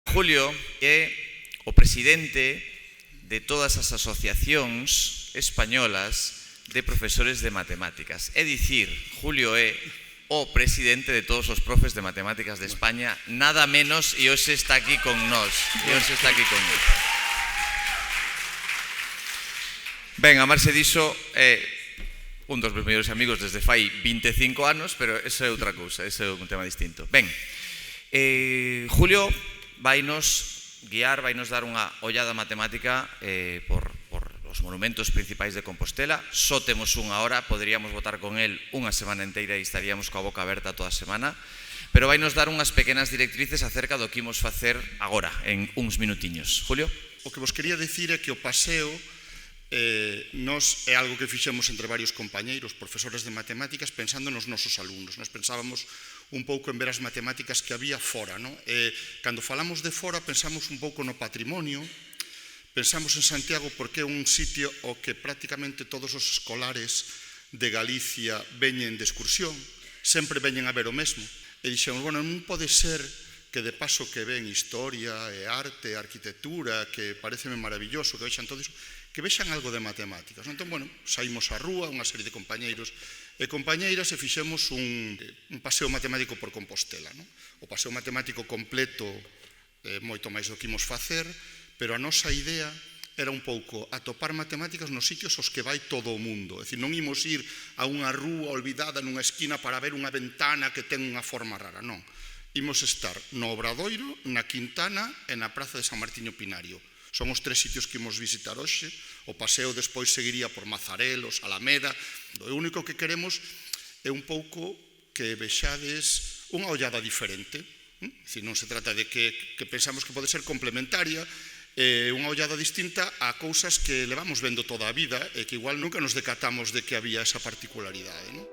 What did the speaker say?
Julio é o presidente de todas as asociacións españolas de profesores de matemáticas. É dicir, Julio é o presidente de todos os profes de matemáticas de España, nada menos, e hoxe está aquí con nós. Ben, a marxe diso, é un dos meus mellores amigos desde fai 25 anos, pero eso é outra cousa, ese é un tema distinto. Ben, Julio vainos guiar, vainos dar unha ollada matemática por os monumentos principais de Compostela. Só temos unha hora, poderíamos votar con el unha semana inteira e estaríamos coa boca aberta toda a semana, pero vainos dar unhas pequenas directrices acerca do que imos facer agora, en uns minutiños. Julio? O que vos quería dicir é que o paseo nos é algo que fixemos entre varios compañeiros, profesores de matemáticas, pensando nos nosos alumnos. Nos pensábamos un pouco en ver as matemáticas que había fora, non? Cando falamos de fora, pensamos un pouco no patrimonio, pensamos en Santiago porque é un sitio ao que prácticamente todos os escolares de Galicia veñen de excursión, sempre veñen a ver o mesmo. E dixemos, bueno, non pode ser que de paso que ven historia e arte, arquitectura, que pareceme maravilloso, que vexan todo iso, que vexan algo de matemáticas. Entón, bueno, saímos á rúa, unha serie de compañeiros e compañeiras, e fixemos un paseo matemático por Compostela. O paseo matemático completo moito máis do que imos facer, pero a nosa idea era un pouco atopar matemáticas nos sitios aos que vai todo o mundo. É dicir, non imos ir a unha rúa olvidada nunha esquina para ver unha ventana que ten unha forma rara, non. Imos estar no Obradoiro, na Quintana e na Praza de San Martiño Pinario. Son os tres sitios que imos visitar hoxe. O paseo despois seguiría por Mazarelos, Alameda. O único que queremos é un pouco que vexades unha ollada diferente. Non se trata de que pensamos que pode ser complementaria, unha ollada distinta a cousas que levamos vendo toda a vida e que igual nunca nos decatamos de que había esa particularidade, non?